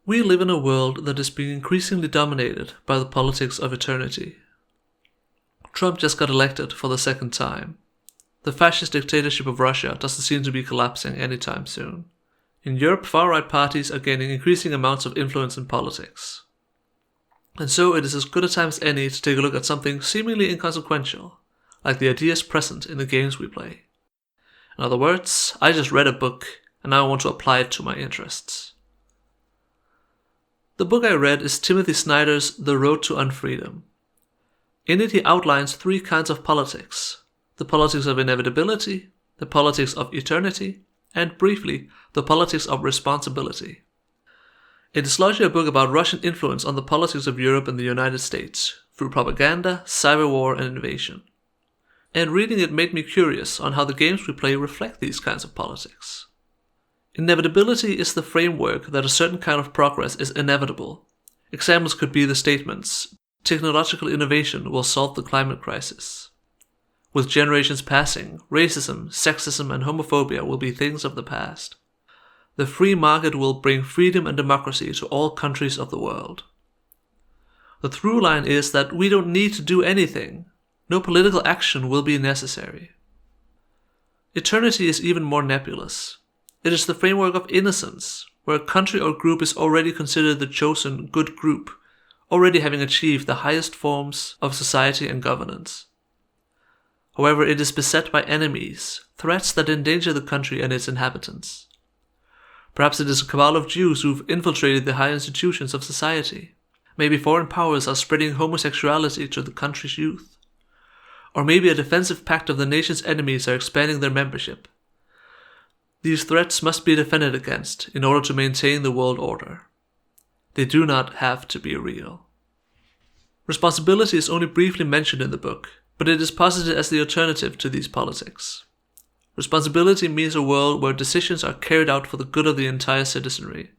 We live in a world that is being increasingly dominated by the politics of eternity. Trump just got elected for the second time. The fascist dictatorship of Russia doesn't seem to be collapsing anytime soon. In Europe, far-right parties are gaining increasing amounts of influence in politics. And so it is as good a time as any to take a look at something seemingly inconsequential, like the ideas present in the games we play. In other words, I just read a book, and now I want to apply it to my interests. The book I read is Timothy Snyder's The Road to Unfreedom. In it he outlines three kinds of politics: the politics of inevitability, the politics of eternity, and briefly, the politics of responsibility. It is largely a book about Russian influence on the politics of Europe and the United States, through propaganda, cyber war, and invasion. And reading it made me curious on how the games we play reflect these kinds of politics. Inevitability is the framework that a certain kind of progress is inevitable. Examples could be the statements, technological innovation will solve the climate crisis. With generations passing, racism, sexism, and homophobia will be things of the past. The free market will bring freedom and democracy to all countries of the world. The through line is that we don't need to do anything. No political action will be necessary. Eternity is even more nebulous. It is the framework of innocence, where a country or group is already considered the chosen good group, already having achieved the highest forms of society and governance. However, it is beset by enemies, threats that endanger the country and its inhabitants. Perhaps it is a cabal of Jews who've infiltrated the high institutions of society. Maybe foreign powers are spreading homosexuality to the country's youth. Or maybe a defensive pact of the nation's enemies are expanding their membership. These threats must be defended against in order to maintain the world order. They do not have to be real. Responsibility is only briefly mentioned in the book, but it is posited as the alternative to these politics. Responsibility means a world where decisions are carried out for the good of the entire citizenry,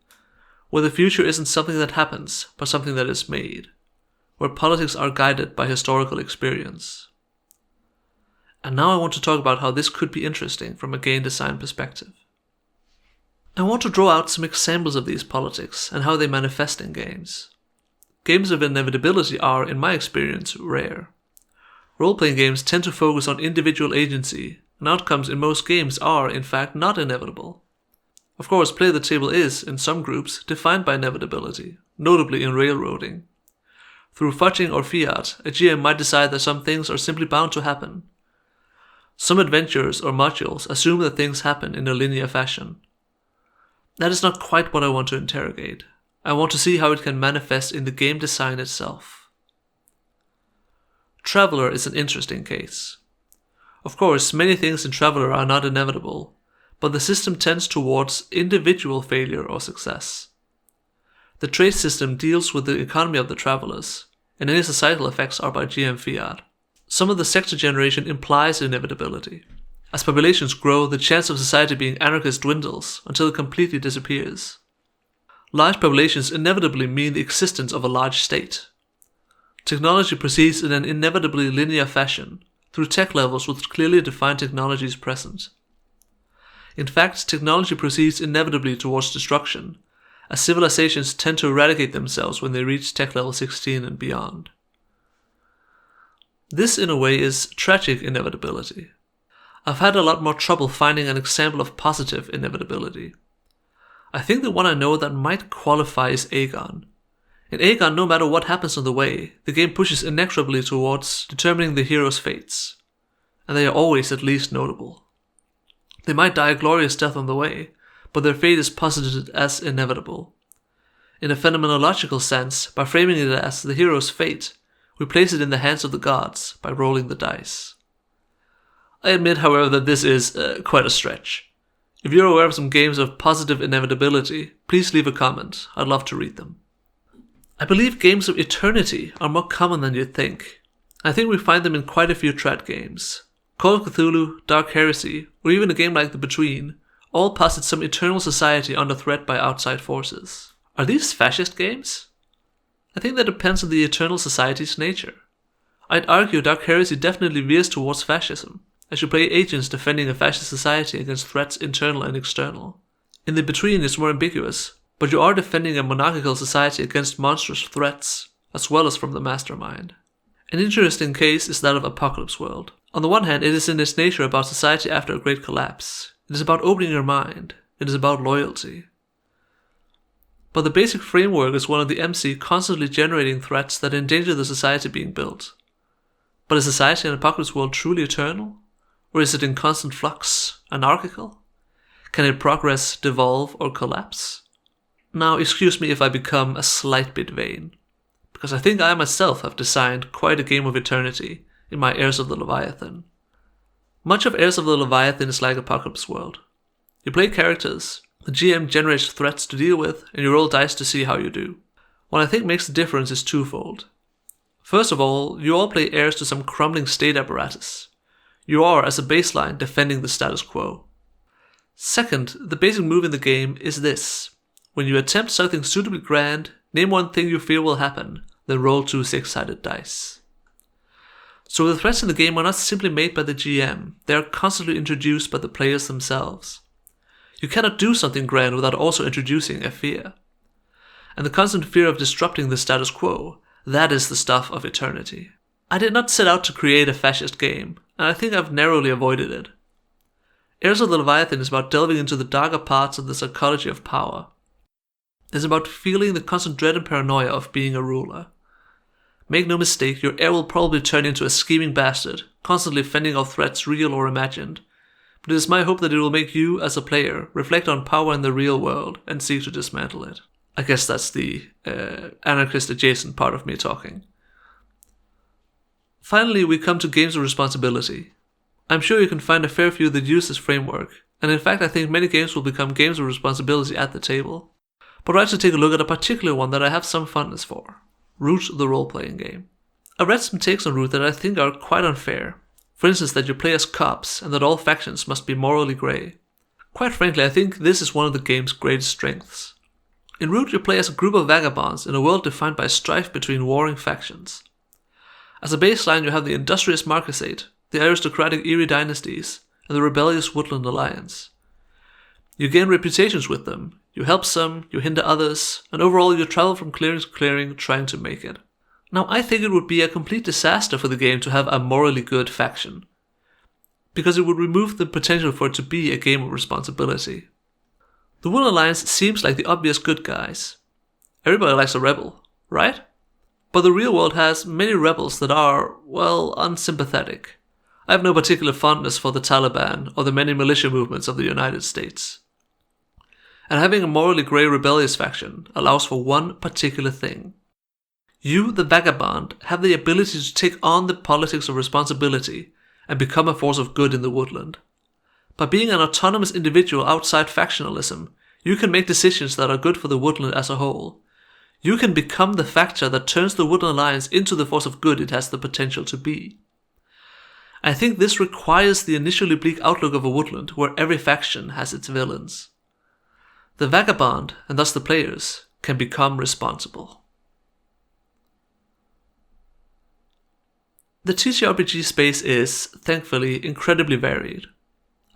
where the future isn't something that happens, but something that is made, where politics are guided by historical experience. And now I want to talk about how this could be interesting from a game design perspective. I want to draw out some examples of these politics and how they manifest in games. Games of inevitability are, in my experience, rare. Role-playing games tend to focus on individual agency, and outcomes in most games are, in fact, not inevitable. Of course, play the table is, in some groups, defined by inevitability, notably in railroading. Through fudging or fiat, a GM might decide that some things are simply bound to happen. Some adventures or modules assume that things happen in a linear fashion. That is not quite what I want to interrogate. I want to see how it can manifest in the game design itself. Traveler is an interesting case. Of course, many things in Traveler are not inevitable, but the system tends towards individual failure or success. The trade system deals with the economy of the travelers, and any societal effects are by GM fiat. Some of the sector generation implies inevitability. As populations grow, the chance of society being anarchist dwindles until it completely disappears. Large populations inevitably mean the existence of a large state. Technology proceeds in an inevitably linear fashion, through tech levels with clearly defined technologies present. In fact, technology proceeds inevitably towards destruction, as civilizations tend to eradicate themselves when they reach tech level 16 and beyond. This, in a way, is tragic inevitability. I've had a lot more trouble finding an example of positive inevitability. I think the one I know that might qualify is Aegon. In Aegon, no matter what happens on the way, the game pushes inexorably towards determining the hero's fates, and they are always at least notable. They might die a glorious death on the way, but their fate is posited as inevitable. In a phenomenological sense, by framing it as the hero's fate, we place it in the hands of the gods by rolling the dice. I admit, however, that this is quite a stretch. If you're aware of some games of positive inevitability, please leave a comment. I'd love to read them. I believe games of eternity are more common than you'd think. I think we find them in quite a few trad games. Call of Cthulhu, Dark Heresy, or even a game like The Between, all posit some eternal society under threat by outside forces. Are these fascist games? I think that depends on the eternal society's nature. I'd argue Dark Heresy definitely veers towards fascism, as you play agents defending a fascist society against threats internal and external. In The Between, it's more ambiguous, but you are defending a monarchical society against monstrous threats, as well as from the mastermind. An interesting case is that of Apocalypse World. On the one hand, it is in its nature about society after a great collapse. It is about opening your mind. It is about loyalty. But the basic framework is one of the MC constantly generating threats that endanger the society being built. But is society in Apocalypse World truly eternal? Or is it in constant flux, anarchical? Can it progress, devolve, or collapse? Now, excuse me if I become a slight bit vain, because I think I myself have designed quite a game of eternity in my Heirs of the Leviathan. Much of Heirs of the Leviathan is like Apocalypse World. You play characters, the GM generates threats to deal with, and you roll dice to see how you do. What I think makes the difference is twofold. First of all, you all play heirs to some crumbling state apparatus. You are, as a baseline, defending the status quo. Second, the basic move in the game is this. When you attempt something suitably grand, name one thing you fear will happen, then roll 2 6-sided dice. So the threats in the game are not simply made by the GM, they are constantly introduced by the players themselves. You cannot do something grand without also introducing a fear. And the constant fear of disrupting the status quo, that is the stuff of eternity. I did not set out to create a fascist game, and I think I've narrowly avoided it. Heirs of the Leviathan is about delving into the darker parts of the psychology of power. It's about feeling the constant dread and paranoia of being a ruler. Make no mistake, your heir will probably turn into a scheming bastard, constantly fending off threats real or imagined. But it is my hope that it will make you, as a player, reflect on power in the real world and seek to dismantle it. I guess that's the anarchist-adjacent part of me talking. Finally, we come to games of responsibility. I'm sure you can find a fair few that use this framework, and in fact I think many games will become games of responsibility at the table. But I'd like to take a look at a particular one that I have some fondness for. Root, the role-playing game. I read some takes on Root that I think are quite unfair. For instance, that you play as cops and that all factions must be morally grey. Quite frankly, I think this is one of the game's greatest strengths. In Root, you play as a group of vagabonds in a world defined by strife between warring factions. As a baseline, you have the industrious Marquisate, the aristocratic Eyrie dynasties, and the rebellious Woodland Alliance. You gain reputations with them, you help some, you hinder others, and overall you travel from clearing to clearing trying to make it. Now I think it would be a complete disaster for the game to have a morally good faction, because it would remove the potential for it to be a game of responsibility. The Woodland Alliance seems like the obvious good guys. Everybody likes a rebel, right? But the real world has many rebels that are, well, unsympathetic. I have no particular fondness for the Taliban or the many militia movements of the United States. And having a morally grey rebellious faction allows for one particular thing. You, the vagabond, have the ability to take on the politics of responsibility and become a force of good in the woodland. By being an autonomous individual outside factionalism, you can make decisions that are good for the woodland as a whole. You can become the factor that turns the Woodland Alliance into the force of good it has the potential to be. I think this requires the initially bleak outlook of a woodland where every faction has its villains. The vagabond, and thus the players, can become responsible. The TTRPG space is, thankfully, incredibly varied.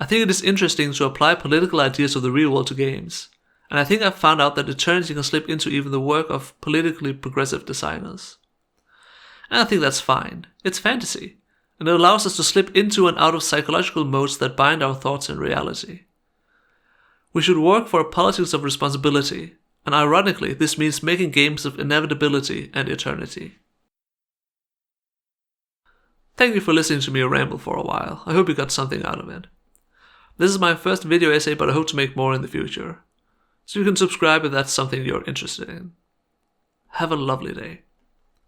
I think it is interesting to apply political ideas of the real world to games, and I think I've found out that eternity can slip into even the work of politically progressive designers. And I think that's fine. It's fantasy, and it allows us to slip into and out of psychological modes that bind our thoughts and reality. We should work for a politics of responsibility, and ironically, this means making games of inevitability and eternity. Thank you for listening to me ramble for a while. I hope you got something out of it. This is my first video essay, but I hope to make more in the future. So you can subscribe if that's something you're interested in. Have a lovely day.